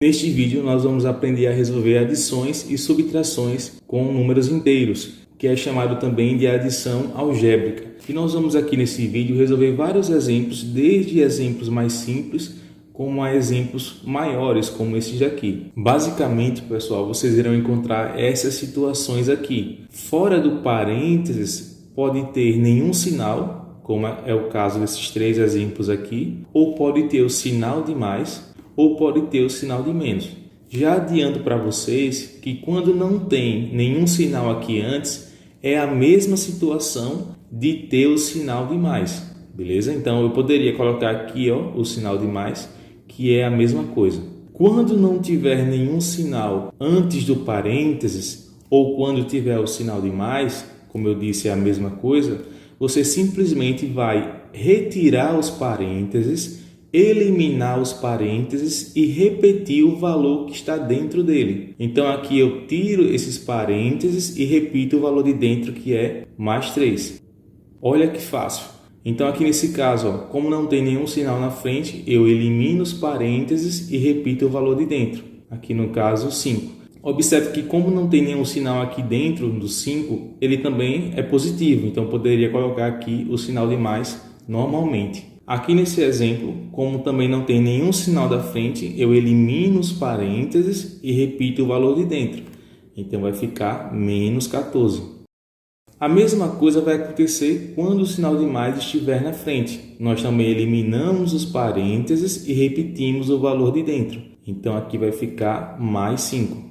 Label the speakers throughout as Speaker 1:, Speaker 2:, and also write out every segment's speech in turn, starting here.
Speaker 1: Neste vídeo nós vamos aprender a resolver adições e subtrações com números inteiros, que é chamado também de adição algébrica. E nós vamos aqui nesse vídeo resolver vários exemplos, desde exemplos mais simples como a exemplos maiores, como esses daqui. Basicamente, pessoal, vocês irão encontrar essas situações aqui. Fora do parênteses pode ter nenhum sinal, como é o caso desses três exemplos aqui, ou pode ter o sinal de mais, ou pode ter o sinal de menos. Já adianto para vocês que quando não tem nenhum sinal aqui antes, é a mesma situação de ter o sinal de mais, beleza? Então eu poderia colocar aqui o sinal de mais, que é a mesma coisa. Quando não tiver nenhum sinal antes do parênteses, ou quando tiver o sinal de mais, como eu disse, é a mesma coisa, você simplesmente vai retirar os parênteses, eliminar os parênteses e repetir o valor que está dentro dele. Então aqui eu tiro esses parênteses e repito o valor de dentro, que é mais 3. Olha que fácil. Então aqui nesse caso, como não tem nenhum sinal na frente, eu elimino os parênteses e repito o valor de dentro. Aqui no caso 5. Observe que como não tem nenhum sinal aqui dentro do 5, ele também é positivo. Então eu poderia colocar aqui o sinal de mais normalmente. Aqui nesse exemplo, como também não tem nenhum sinal da frente, eu elimino os parênteses e repito o valor de dentro. Então vai ficar menos 14. A mesma coisa vai acontecer quando o sinal de mais estiver na frente. Nós também eliminamos os parênteses e repetimos o valor de dentro. Então aqui vai ficar mais 5.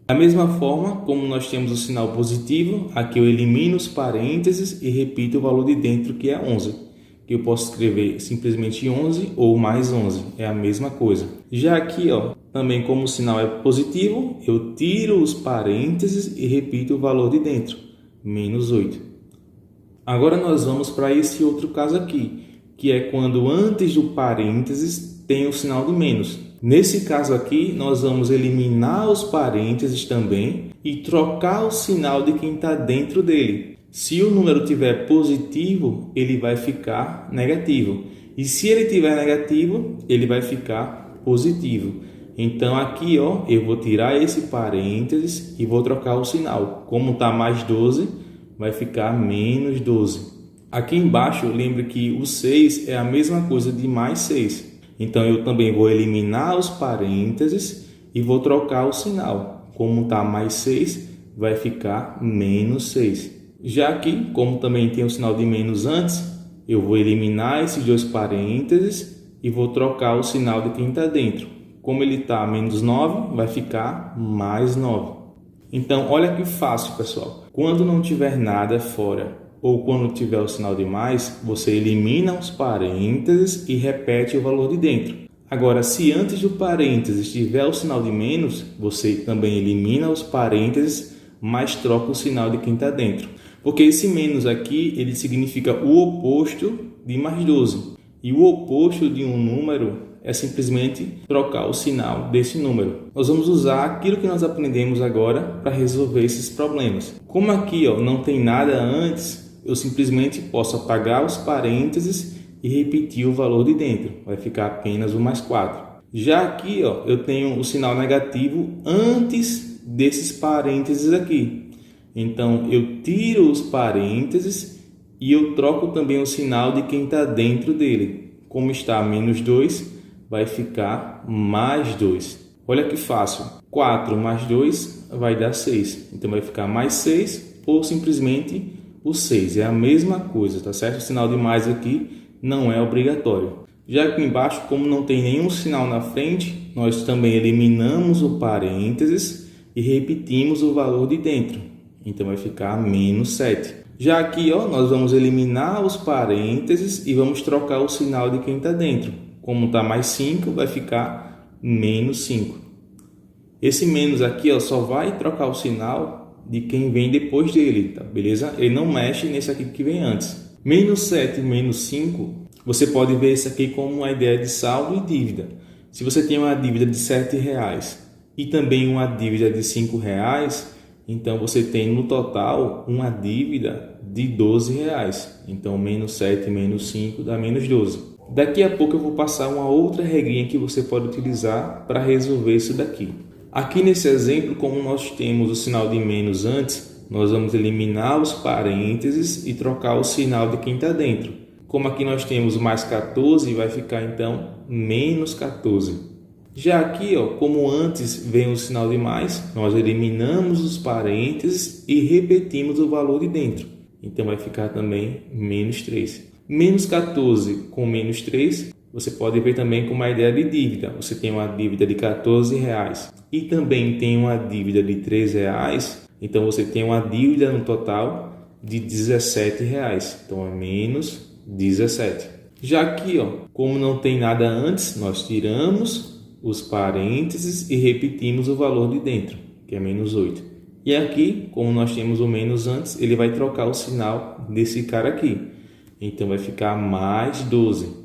Speaker 1: Da mesma forma, como nós temos o sinal positivo, aqui eu elimino os parênteses e repito o valor de dentro, que é 11. Eu posso escrever simplesmente 11 ou mais 11, é a mesma coisa. Já aqui, também como o sinal é positivo, eu tiro os parênteses e repito o valor de dentro, menos 8. Agora nós vamos para esse outro caso aqui, que é quando antes do parênteses tem o sinal de menos. Nesse caso aqui, nós vamos eliminar os parênteses também e trocar o sinal de quem está dentro dele. Se o número tiver positivo, ele vai ficar negativo. E se ele tiver negativo, ele vai ficar positivo. Então aqui, eu vou tirar esse parênteses e vou trocar o sinal. Como está mais 12, vai ficar menos 12. Aqui embaixo, lembre que o 6 é a mesma coisa de mais 6. Então eu também vou eliminar os parênteses e vou trocar o sinal. Como está mais 6, vai ficar menos 6. Já aqui, como também tem o sinal de menos antes, eu vou eliminar esses dois parênteses e vou trocar o sinal de quem está dentro. Como ele está menos 9, vai ficar mais 9. Então, olha que fácil, pessoal. Quando não tiver nada fora ou quando tiver o sinal de mais, você elimina os parênteses e repete o valor de dentro. Agora, se antes do parênteses tiver o sinal de menos, você também elimina os parênteses, mas troca o sinal de quem está dentro. Porque esse menos aqui, ele significa o oposto de mais 12. E o oposto de um número é simplesmente trocar o sinal desse número. Nós vamos usar aquilo que nós aprendemos agora para resolver esses problemas. Como aqui não tem nada antes, eu simplesmente posso apagar os parênteses e repetir o valor de dentro. Vai ficar apenas o mais 4. Já aqui eu tenho o sinal negativo antes desses parênteses aqui. Então, eu tiro os parênteses e eu troco também o sinal de quem está dentro dele. Como está menos 2, vai ficar mais 2. Olha que fácil. 4 mais 2 vai dar 6. Então, vai ficar mais 6 ou simplesmente o 6. É a mesma coisa, tá certo? O sinal de mais aqui não é obrigatório. Já aqui embaixo, como não tem nenhum sinal na frente, nós também eliminamos o parênteses e repetimos o valor de dentro. Então vai ficar menos 7. Já aqui, nós vamos eliminar os parênteses e vamos trocar o sinal de quem está dentro. Como está mais 5, vai ficar menos 5. Esse menos aqui, só vai trocar o sinal de quem vem depois dele, tá? Beleza? Ele não mexe nesse aqui que vem antes. Menos 7 e menos 5, você pode ver isso aqui como uma ideia de saldo e dívida. Se você tem uma dívida de R$7 e também uma dívida de R$5, então você tem no total uma dívida de R$12. Então menos 7 menos 5 dá menos 12. Daqui a pouco eu vou passar uma outra regrinha que você pode utilizar para resolver isso daqui. Aqui nesse exemplo, como nós temos o sinal de menos antes, nós vamos eliminar os parênteses e trocar o sinal de quem está dentro. Como aqui nós temos mais 14, vai ficar então menos 14. Já aqui, como antes vem o sinal de mais, nós eliminamos os parênteses e repetimos o valor de dentro. Então vai ficar também menos 3. Menos 14 com menos 3, você pode ver também como uma ideia de dívida. Você tem uma dívida de R$14 e também tem uma dívida de R$3, então você tem uma dívida no total de R$17. Então é menos 17. Já aqui, como não tem nada antes, nós tiramos os parênteses e repetimos o valor de dentro, que é menos 8. E aqui, como nós temos o menos antes, ele vai trocar o sinal desse cara aqui. Então vai ficar mais 12.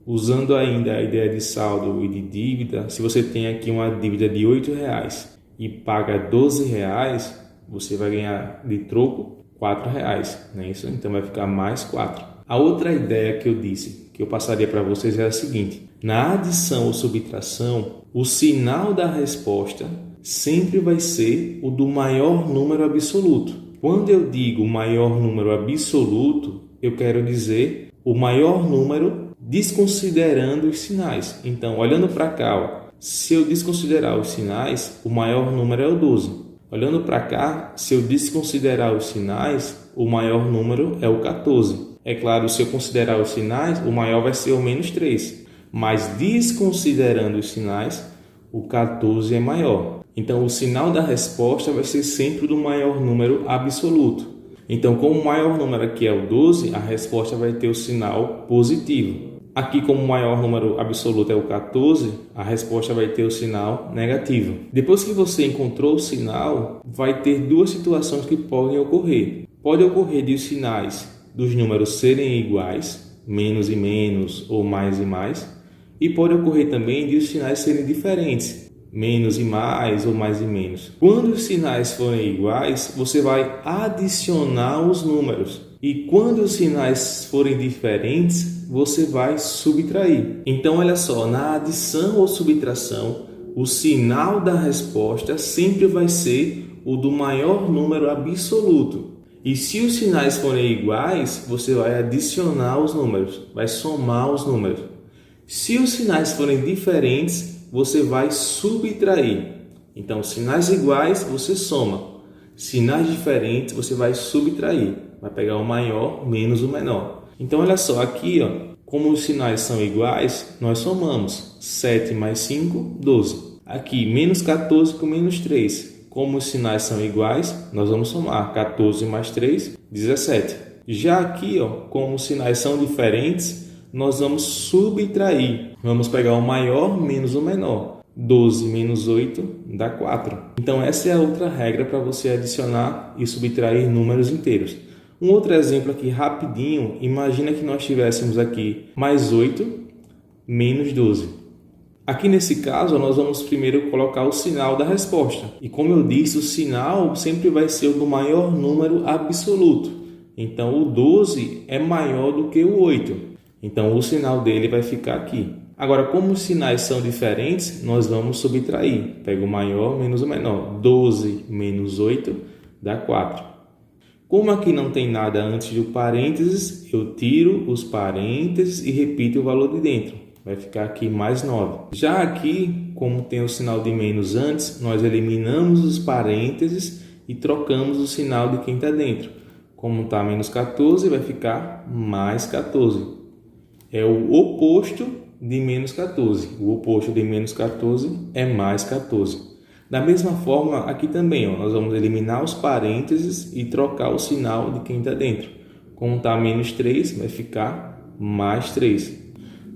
Speaker 1: Usando ainda a ideia de saldo e de dívida, se você tem aqui uma dívida de R$8 e paga R$12, você vai ganhar de troco R$4, não é isso? Então vai ficar mais 4. A outra ideia que eu disse, que eu passaria para vocês é a seguinte: na adição ou subtração, o sinal da resposta sempre vai ser o do maior número absoluto. Quando eu digo maior número absoluto, eu quero dizer o maior número desconsiderando os sinais. Então, olhando para cá, se eu desconsiderar os sinais, o maior número é o 12. Olhando para cá, se eu desconsiderar os sinais, o maior número é o 14. É claro, se eu considerar os sinais, o maior vai ser o menos 3. Mas desconsiderando os sinais, o 14 é maior. Então, o sinal da resposta vai ser sempre do maior número absoluto. Então, como o maior número aqui é o 12, a resposta vai ter o sinal positivo. Aqui, como o maior número absoluto é o 14, a resposta vai ter o sinal negativo. Depois que você encontrou o sinal, vai ter duas situações que podem ocorrer. Pode ocorrer de os sinais dos números serem iguais, menos e menos ou mais e mais, e pode ocorrer também de os sinais serem diferentes, menos e mais ou mais e menos. Quando os sinais forem iguais, você vai adicionar os números. E quando os sinais forem diferentes, você vai subtrair. Então, olha só, na adição ou subtração, o sinal da resposta sempre vai ser o do maior número absoluto. E se os sinais forem iguais, você vai adicionar os números, vai somar os números. Se os sinais forem diferentes, você vai subtrair. Então, sinais iguais, você soma. Sinais diferentes, você vai subtrair. Vai pegar o maior menos o menor. Então, olha só, aqui, como os sinais são iguais, nós somamos. 7 mais 5, 12. Aqui, menos 14 com menos 3. Como os sinais são iguais, nós vamos somar. 14 mais 3, 17. Já aqui, como os sinais são diferentes, nós vamos subtrair. Vamos pegar o maior menos o menor. 12 menos 8 dá 4. Então, essa é a outra regra para você adicionar e subtrair números inteiros. Um outro exemplo aqui rapidinho. Imagina que nós tivéssemos aqui mais 8 menos 12. Aqui nesse caso, nós vamos primeiro colocar o sinal da resposta. E como eu disse, o sinal sempre vai ser o do maior número absoluto. Então, o 12 é maior do que o 8. Então, o sinal dele vai ficar aqui. Agora, como os sinais são diferentes, nós vamos subtrair. Pega o maior menos o menor. 12 menos 8 dá 4. Como aqui não tem nada antes do parênteses, eu tiro os parênteses e repito o valor de dentro. Vai ficar aqui mais 9. Já aqui, como tem o sinal de menos antes, nós eliminamos os parênteses e trocamos o sinal de quem está dentro. Como está menos 14, vai ficar mais 14. É o oposto de menos 14. O oposto de menos 14 é mais 14. Da mesma forma, aqui também, nós vamos eliminar os parênteses e trocar o sinal de quem está dentro. Como está menos 3, vai ficar mais 3.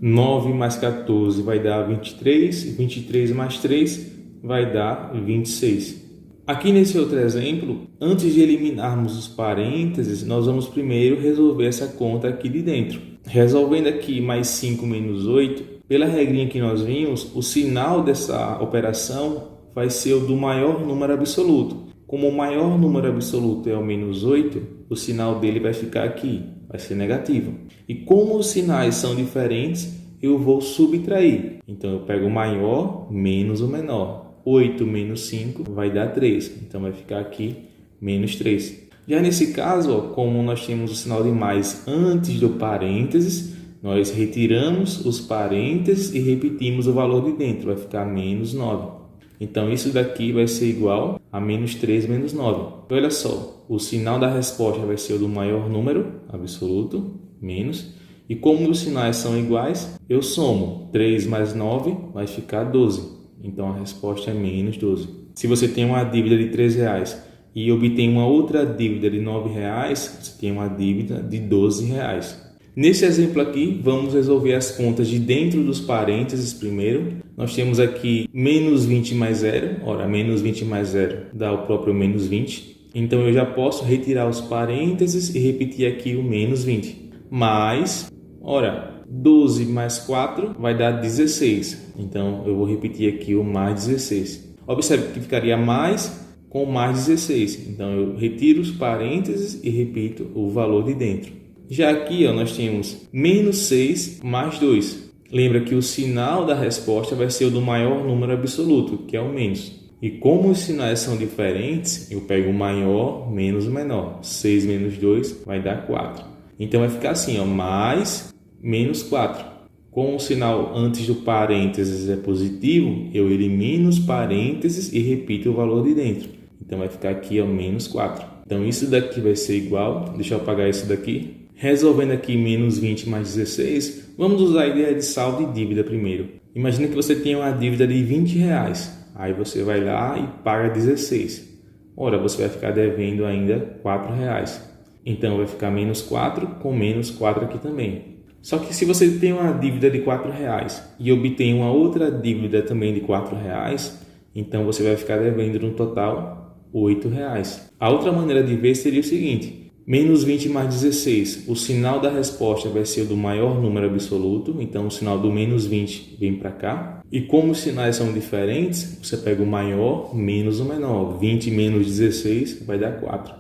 Speaker 1: 9 mais 14 vai dar 23. 23 mais 3 vai dar 26. Aqui nesse outro exemplo, antes de eliminarmos os parênteses, nós vamos primeiro resolver essa conta aqui de dentro. Resolvendo aqui mais 5 menos 8, pela regrinha que nós vimos, o sinal dessa operação vai ser o do maior número absoluto. Como o maior número absoluto é o menos 8, o sinal dele vai ficar aqui. vai ser negativo. E como os sinais são diferentes, eu vou subtrair. Então, eu pego o maior menos o menor. 8 menos 5 vai dar 3. Então, vai ficar aqui menos 3. Já nesse caso, ó, como nós temos o sinal de mais antes do parênteses, nós retiramos os parênteses e repetimos o valor de dentro. Vai ficar menos 9. Então, isso daqui vai ser igual a menos 3 menos 9. Olha só, o sinal da resposta vai ser o do maior número absoluto, menos. E como os sinais são iguais, eu somo. 3 mais 9 vai ficar 12. Então, a resposta é menos 12. Se você tem uma dívida de R$3 e obtém uma outra dívida de R$9, você tem uma dívida de R$12. Nesse exemplo aqui, vamos resolver as contas de dentro dos parênteses primeiro. Nós temos aqui menos 20 mais 0. Ora, menos 20 mais 0 dá o próprio menos 20. Então, eu já posso retirar os parênteses e repetir aqui o menos 20. Mais, ora, 12 mais 4 vai dar 16. Então, eu vou repetir aqui o mais 16. Observe que ficaria mais com mais 16. Então, eu retiro os parênteses e repito o valor de dentro. Já aqui, ó, nós temos menos 6 mais 2. Lembra que o sinal da resposta vai ser o do maior número absoluto, que é o menos. E como os sinais são diferentes, eu pego o maior menos o menor. 6 menos 2 vai dar 4. Então, vai ficar assim, ó, mais menos 4. Como o sinal antes do parênteses é positivo, eu elimino os parênteses e repito o valor de dentro. Então, vai ficar aqui, ó, menos 4. Então, isso daqui vai ser igual, deixa eu apagar isso daqui. Resolvendo aqui menos 20 mais 16, vamos usar a ideia de saldo e dívida primeiro. Imagina que você tem uma dívida de R$20. Aí você vai lá e paga 16. Ora, você vai ficar devendo ainda R$4. Então, vai ficar menos 4 com menos 4 aqui também. Só que se você tem uma dívida de R$4 e obtém uma outra dívida também de R$4, então você vai ficar devendo no total R$8. A outra maneira de ver seria o seguinte: menos 20 mais 16, o sinal da resposta vai ser o do maior número absoluto, então o sinal do menos 20 vem para cá. E como os sinais são diferentes, você pega o maior menos o menor. 20 menos 16 vai dar 4.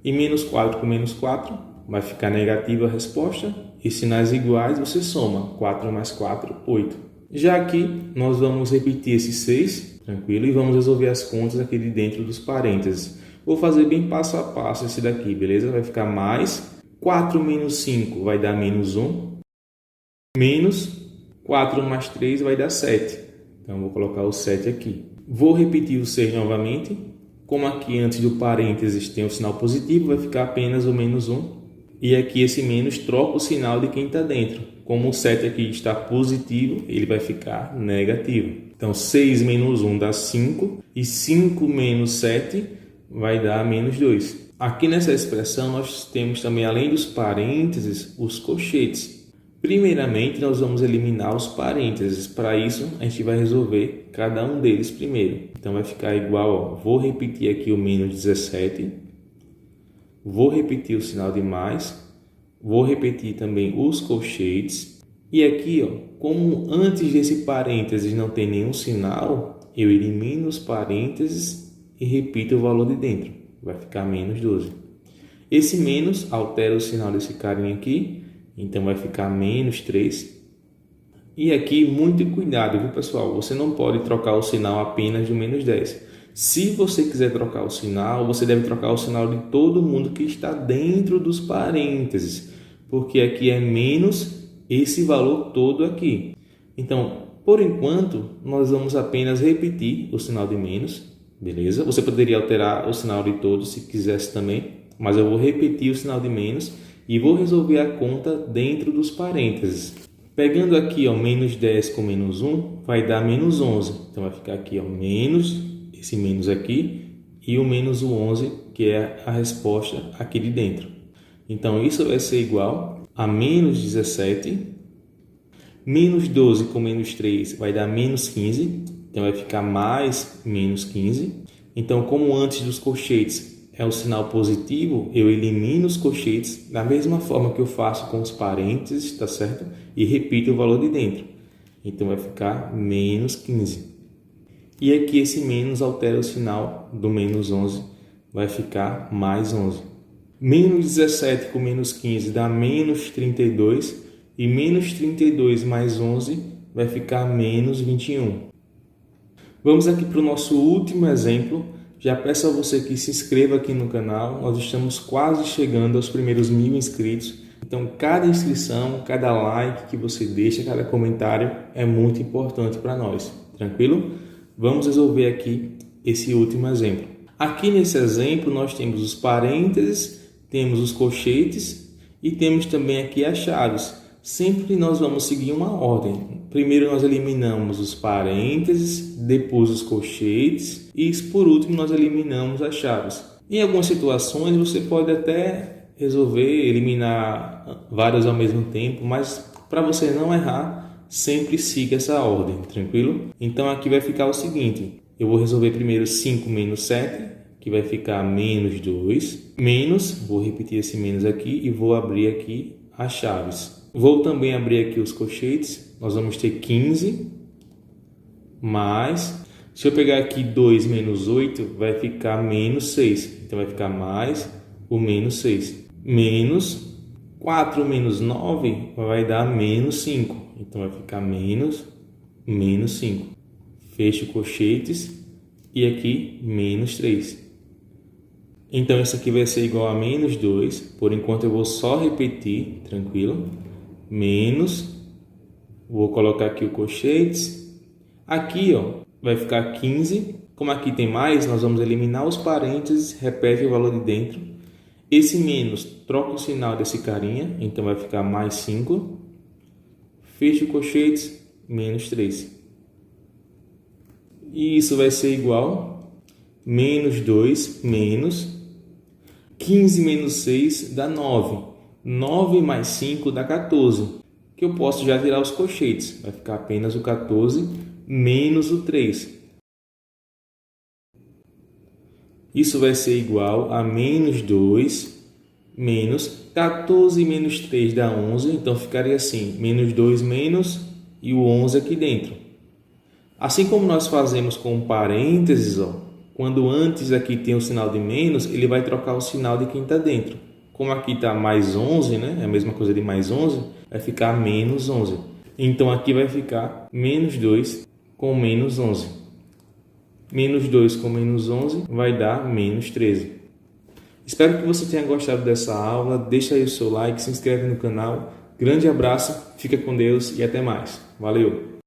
Speaker 1: E menos 4 com menos 4 vai ficar negativa a resposta. E sinais iguais você soma. 4 mais 4, 8. Já aqui, nós vamos repetir esses 6, tranquilo, e vamos resolver as contas aqui de dentro dos parênteses. Vou fazer bem passo a passo esse daqui, beleza? Vai ficar mais 4 menos 5 vai dar menos 1. Menos 4 mais 3 vai dar 7. Então, vou colocar o 7 aqui. Vou repetir o 6 novamente. Como aqui antes do parênteses tem o sinal positivo, vai ficar apenas o menos 1. E aqui esse menos troca o sinal de quem está dentro. Como o 7 aqui está positivo, ele vai ficar negativo. Então, 6 menos 1 dá 5. E 5 menos 7 vai dar menos 2. Aqui nessa expressão nós temos também, além dos parênteses, os colchetes. Primeiramente, nós vamos eliminar os parênteses. Para isso, a gente vai resolver cada um deles primeiro. Então, vai ficar igual, ó, vou repetir aqui o menos 17. Vou repetir o sinal de mais. Vou repetir também os colchetes. E aqui, ó, como antes desse parênteses não tem nenhum sinal, eu elimino os parênteses e repito o valor de dentro. Vai ficar menos 12. Esse menos altera o sinal desse carinha aqui. Então, vai ficar menos 3. E aqui, muito cuidado, viu, pessoal? Você não pode trocar o sinal apenas do menos 10. Se você quiser trocar o sinal, você deve trocar o sinal de todo mundo que está dentro dos parênteses. Porque aqui é menos esse valor todo aqui. Então, por enquanto, nós vamos apenas repetir o sinal de menos. Beleza? Você poderia alterar o sinal de todos se quisesse também, mas eu vou repetir o sinal de menos e vou resolver a conta dentro dos parênteses. Pegando aqui, ó, menos 10 com menos 1, vai dar menos 11. Então, vai ficar aqui, ó, menos, esse menos aqui, e o menos o 11, que é a resposta aqui de dentro. Então, isso vai ser igual a menos 17. Menos 12 com menos 3 vai dar menos 15. Então, vai ficar mais menos 15. Então, como antes dos colchetes é o sinal positivo, eu elimino os colchetes da mesma forma que eu faço com os parênteses, tá certo? E repito o valor de dentro. Então, vai ficar menos 15. E aqui esse menos altera o sinal do menos 11, vai ficar mais 11. Menos 17 com menos 15 dá menos 32. E menos 32 mais 11 vai ficar menos 21. Vamos aqui para o nosso último exemplo. Já peço a você que se inscreva aqui no canal. Nós estamos quase chegando aos primeiros 1000 inscritos. Então, cada inscrição, cada like que você deixa, cada comentário é muito importante para nós. Tranquilo? Vamos resolver aqui esse último exemplo. Aqui nesse exemplo, nós temos os parênteses, temos os colchetes e temos também aqui as chaves. Sempre nós vamos seguir uma ordem. Primeiro nós eliminamos os parênteses, depois os colchetes e por último nós eliminamos as chaves. Em algumas situações você pode até resolver eliminar vários ao mesmo tempo, mas para você não errar, sempre siga essa ordem, tranquilo? Então aqui vai ficar o seguinte, eu vou resolver primeiro 5 menos 7, que vai ficar menos 2, menos, vou repetir esse menos aqui e vou abrir aqui as chaves. Vou também abrir aqui os colchetes, nós vamos ter 15, mais, se eu pegar aqui 2 menos 8, vai ficar menos 6, então vai ficar mais o menos 6, menos 4 menos 9 vai dar menos 5, então vai ficar menos 5, fecho colchetes e aqui menos 3. Então isso aqui vai ser igual a menos 2, por enquanto eu vou só repetir, tranquilo? Menos, vou colocar aqui o colchetes, aqui ó, vai ficar 15, como aqui tem mais, nós vamos eliminar os parênteses, repete o valor de dentro, esse menos, troca o sinal desse carinha, então vai ficar mais 5, fecha o colchetes, menos 3, e isso vai ser igual, menos 2, menos, 15 menos 6 dá 9, 9 mais 5 dá 14, que eu posso já tirar os colchetes. Vai ficar apenas o 14 menos o 3. Isso vai ser igual a menos 2 menos 14 menos 3 dá 11. Então ficaria assim, menos 2 menos e o 11 aqui dentro. Assim como nós fazemos com parênteses, ó, quando antes aqui tem o sinal de menos, ele vai trocar o sinal de quem está dentro. Como aqui está mais 11, né? É a mesma coisa de mais 11, vai ficar menos 11. Então aqui vai ficar menos 2 com menos 11. Menos 2 com menos 11 vai dar menos 13. Espero que você tenha gostado dessa aula. Deixa aí o seu like, se inscreve no canal. Grande abraço, fica com Deus e até mais. Valeu!